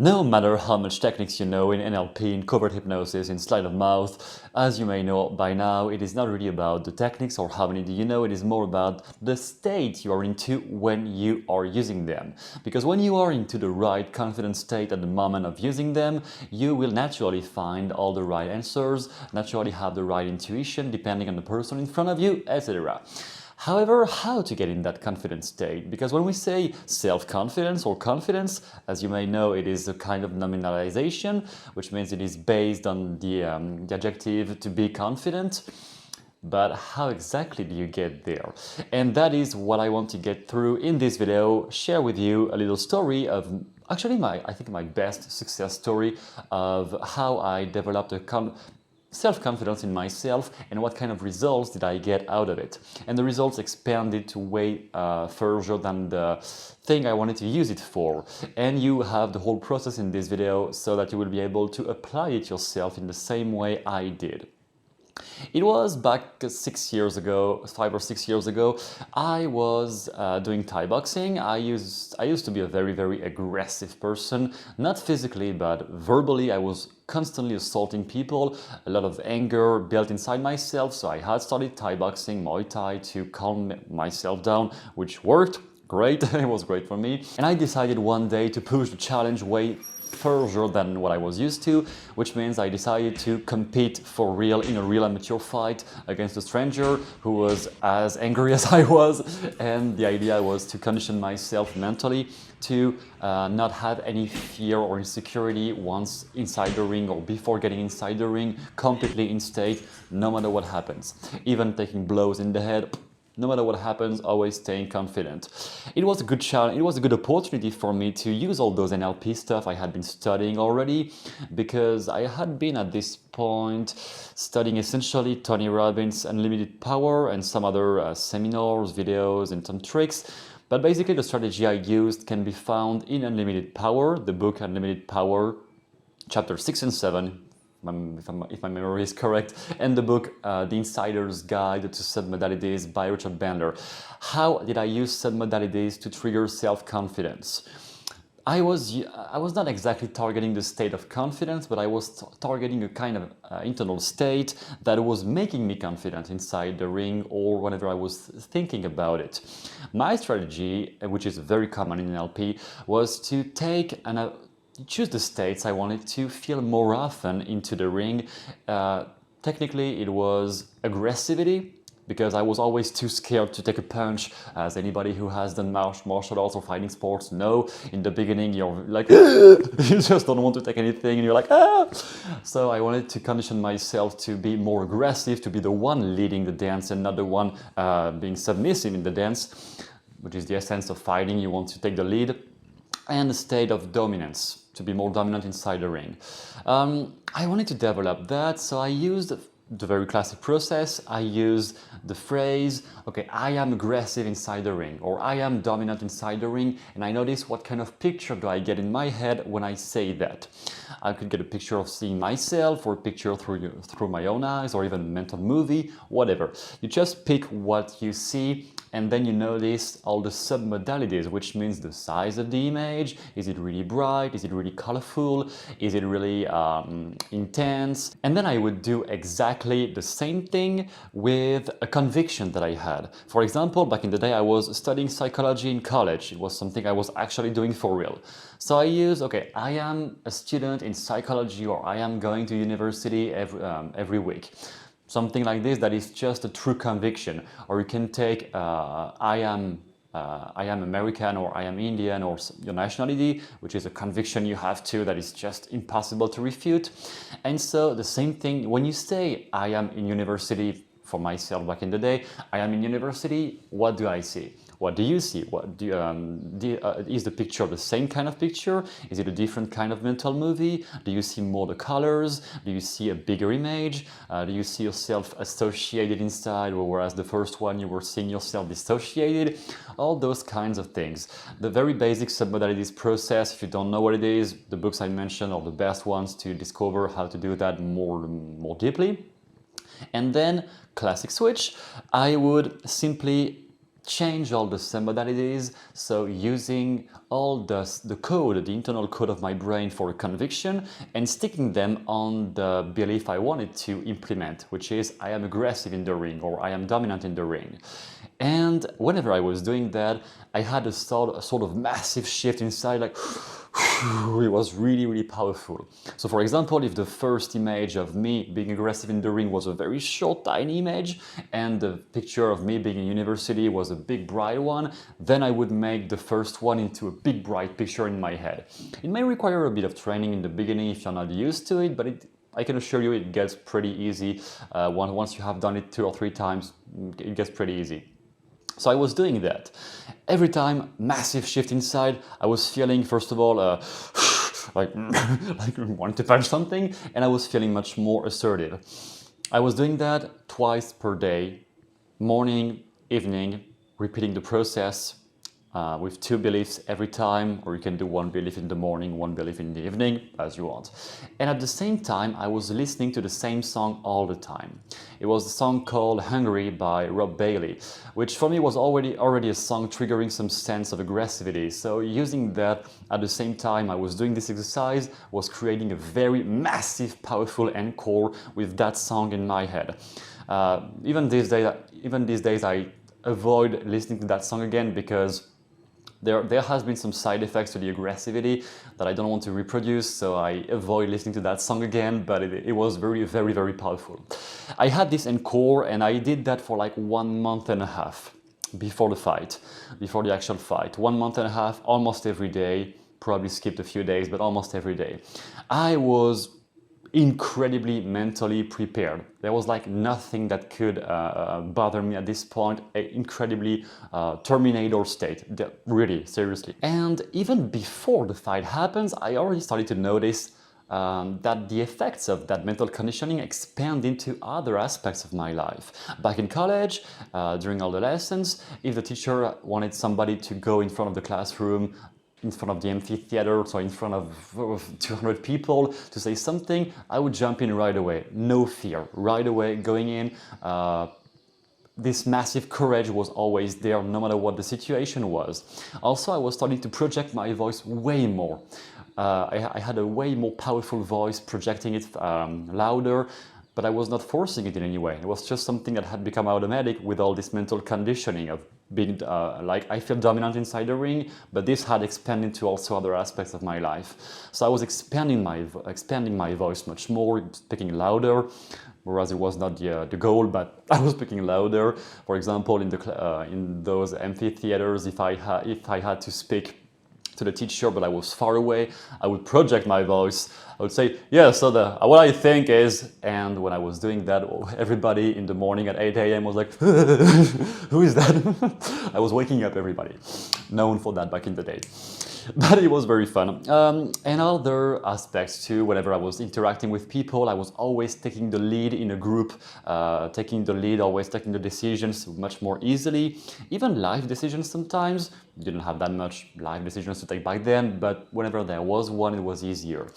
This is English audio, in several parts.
No matter how much techniques you know in NLP, in covert hypnosis, in sleight of mouth, as you may know by now, it is not really about the techniques or how many do you know, it is more about the state you are into when you are using them. Because when you are into the right confident state at the moment of using them, you will naturally find all the right answers, naturally have the right intuition depending on the person in front of you, etc. However, how to get in that confident state? Because when we say self-confidence or confidence, as you may know, it is a kind of nominalization, which means it is based on the adjective to be confident. But how exactly do you get there? And that is what I want to get through in this video, share with you a little story of actually I think my best success story of how I developed a self-confidence in myself and what kind of results did I get out of it. And the results expanded to way further than the thing I wanted to use it for. And you have the whole process in this video so that you will be able to apply it yourself in the same way I did. It was back 6 years ago, 5 or 6 years ago. I was doing Thai boxing. I used to be a very aggressive person, not physically but verbally. I was constantly assaulting people, a lot of anger built inside myself. So I had started Thai boxing, Muay Thai, to calm myself down, which worked great. It was great for me. And I decided one day to push the challenge way further than what I was used to, which means I decided to compete for real in a real amateur fight against a stranger who was as angry as I was. And the idea was to condition myself mentally to not have any fear or insecurity once inside the ring or before getting inside the ring, completely in state, no matter what happens. Even taking blows in the head, no matter what happens, always staying confident. It was a good challenge, it was a good opportunity for me to use all those NLP stuff I had been studying already, because I had been at this point studying essentially Tony Robbins' Unlimited Power and some other seminars, videos and some tricks. But basically the strategy I used can be found in Unlimited Power, the book Unlimited Power, chapter 6 and 7. If my memory is correct, and the book The Insider's Guide to Submodalities by Richard Bandler. How did I use submodalities to trigger self-confidence? I was not exactly targeting the state of confidence, but I was targeting a kind of internal state that was making me confident inside the ring or whenever I was thinking about it. My strategy, which is very common in NLP, was to take choose the states I wanted to feel more often into the ring. Technically, it was aggressivity, because I was always too scared to take a punch. As anybody who has done martial arts or fighting sports know, in the beginning you're like, you just don't want to take anything and you're like, ah! So I wanted to condition myself to be more aggressive, to be the one leading the dance and not the one being submissive in the dance, which is the essence of fighting. You want to take the lead. And a state of dominance, to be more dominant inside the ring. I wanted to develop that, so I used the very classic process. I used the phrase, okay, I am aggressive inside the ring, or I am dominant inside the ring, and I notice what kind of picture do I get in my head when I say that. I could get a picture of seeing myself, or a picture through my own eyes, or even a mental movie, whatever. You just pick what you see, and then you notice all the submodalities, which means the size of the image. Is it really bright? Is it really colorful? Is it really intense? And then I would do exactly the same thing with a conviction that I had. For example, back in the day, I was studying psychology in college. It was something I was actually doing for real. So I use, okay, I am a student in psychology, or I am going to university every week. Something like this that is just a true conviction. Or you can take I am American, or I am Indian, or your nationality, which is a conviction you have too that is just impossible to refute. And so the same thing, when you say I am in university, for myself back in the day, I am in university, what do I see? What do you see? What do is the picture the same kind of picture? Is it a different kind of mental movie? Do you see more the colors? Do you see a bigger image? Do you see yourself associated inside, whereas the first one you were seeing yourself dissociated? All those kinds of things. The very basic submodalities process, if you don't know what it is, the books I mentioned are the best ones to discover how to do that more deeply. And then, classic switch, I would simply change all the modalities, so using all the code, the internal code of my brain for a conviction, and sticking them on the belief I wanted to implement, which is I am aggressive in the ring, or I am dominant in the ring. And whenever I was doing that, I had a sort of massive shift inside, like it was really, really powerful. So for example, if the first image of me being aggressive in the ring was a very short, tiny image, and the picture of me being in university was a big, bright one, then I would make the first one into a big, bright picture in my head. It may require a bit of training in the beginning if you're not used to it, but I can assure you it gets pretty easy. Once you have done it 2 or 3 times, it gets pretty easy. So I was doing that. Every time, massive shift inside, I was feeling, first of all, like wanting to punch something, and I was feeling much more assertive. I was doing that twice per day, morning, evening, repeating the process with 2 beliefs every time, or you can do 1 belief in the morning, 1 belief in the evening, as you want. And at the same time, I was listening to the same song all the time. It was a song called Hungry by Rob Bailey, which for me was already a song triggering some sense of aggressivity. So using that at the same time I was doing this exercise was creating a very massive, powerful encore with that song in my head. Even these days I avoid listening to that song again, because there has been some side effects to the aggressivity that I don't want to reproduce, so I avoid listening to that song again, but it was very, very, very powerful. I had this encore, and I did that for like 1.5 months before the actual fight. 1.5 months, almost every day, probably skipped a few days, but almost every day. I was incredibly mentally prepared. There was like nothing that could bother me at this point. Incredibly Terminator state, really, seriously. And even before the fight happens, I already started to notice that the effects of that mental conditioning expand into other aspects of my life. Back in college, during all the lessons, if the teacher wanted somebody to go in front of the classroom, in front of the amphitheater, so in front of 200 people, to say something, I would jump in right away. No fear, right away, going in. This massive courage was always there, no matter what the situation was. Also, I was starting to project my voice way more. I had a way more powerful voice, projecting it louder, but I was not forcing it in any way. It was just something that had become automatic with all this mental conditioning of being like, I feel dominant inside the ring, but this had expanded to also other aspects of my life. So I was expanding my voice much more, speaking louder, whereas it was not the goal, but I was speaking louder. For example, in those amphitheaters, if I had to speak to the teacher, but I was far away, I would project my voice. I would say, yeah, so what I think is, and when I was doing that, everybody in the morning at 8 a.m. was like, who is that? I was waking up everybody. Known for that back in the day. But it was very fun. And other aspects too, whenever I was interacting with people, I was always taking the lead in a group, always taking the decisions much more easily. Even life decisions sometimes. Didn't have that much life decisions to take back then, but whenever there was one, it was easier.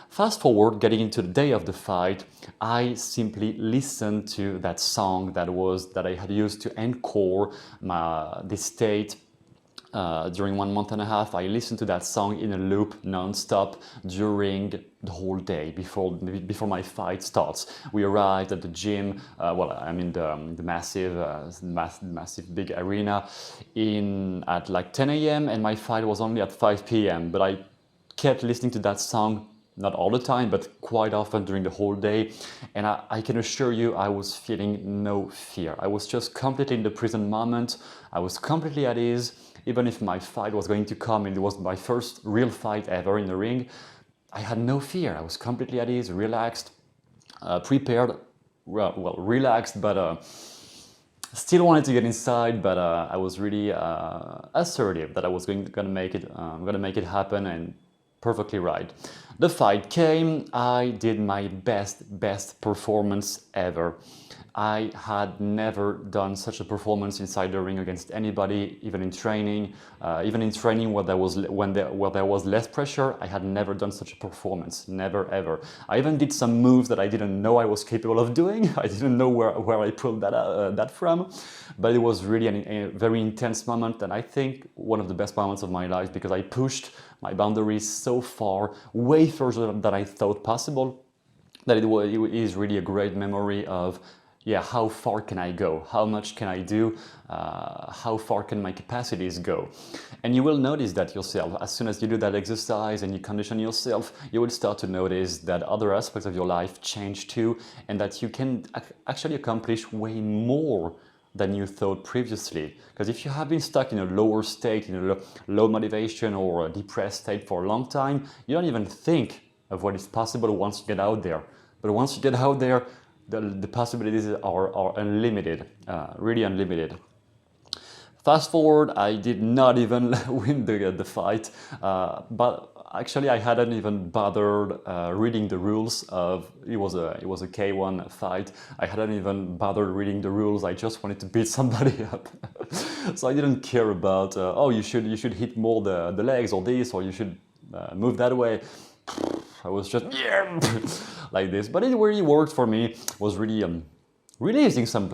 Fast forward, getting into the day of the fight, I simply listened to that song that I had used to encore this state. During 1.5 months, I listened to that song in a loop non-stop during the whole day before my fight starts. We arrived at the gym, I'm in the massive big arena at like 10 a.m. and my fight was only at 5 p.m. But I kept listening to that song, not all the time, but quite often during the whole day. And I can assure you, I was feeling no fear. I was just completely in the present moment. I was completely at ease. Even if my fight was going to come and it was my first real fight ever in the ring, I had no fear. I was completely at ease, relaxed, prepared, relaxed, but still wanted to get inside, but I was really assertive that I was gonna make it happen, and perfectly right. The fight came. I did my best performance ever. I had never done such a performance inside the ring against anybody, even in training. Where there was less pressure, I had never done such a performance, never ever. I even did some moves that I didn't know I was capable of doing. I didn't know where I pulled that from, but it was really a very intense moment, and I think one of the best moments of my life, because I pushed my boundaries so far, way further than I thought possible, that it is really a great memory of, yeah, how far can I go? How much can I do? How far can my capacities go? And you will notice that yourself. As soon as you do that exercise and you condition yourself, you will start to notice that other aspects of your life change too, and that you can actually accomplish way more than you thought previously. Because if you have been stuck in a lower state, in a low motivation or a depressed state for a long time, you don't even think of what is possible once you get out there. But once you get out there, the possibilities are unlimited, really unlimited. Fast forward, I did not even win the fight, but actually I hadn't even bothered reading the rules of, it was a K1 fight. I hadn't even bothered reading the rules. I just wanted to beat somebody up. So I didn't care about, oh, you should hit more the legs or this, or you should move that way. I was just like this, but it really worked for me. It was really releasing some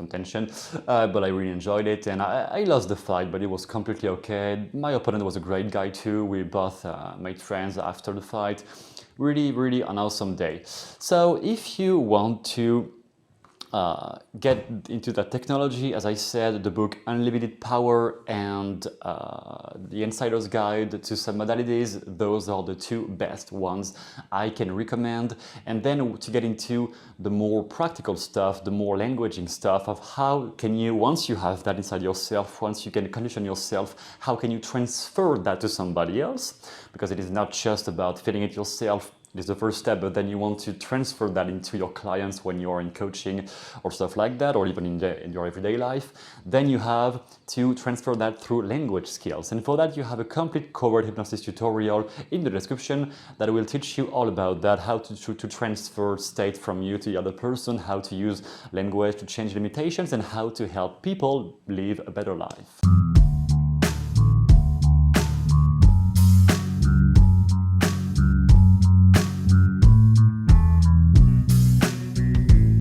tension, but I really enjoyed it, and I lost the fight, but it was completely okay. My opponent was a great guy too. We both made friends after the fight. Really an awesome day. So if you want to get into that technology, as I said, the book Unlimited Power and The Insider's Guide to Some Modalities, those are the two best ones I can recommend. And then to get into the more practical stuff, the more languaging stuff of how can you, once you have that inside yourself, once you can condition yourself, how can you transfer that to somebody else? Because it is not just about feeling it yourself. It is the first step, but then you want to transfer that into your clients when you are in coaching or stuff like that, or even in your everyday life. Then you have to transfer that through language skills. And for that, you have a complete covered hypnosis tutorial in the description that will teach you all about that, how to transfer state from you to the other person, how to use language to change limitations, and how to help people live a better life.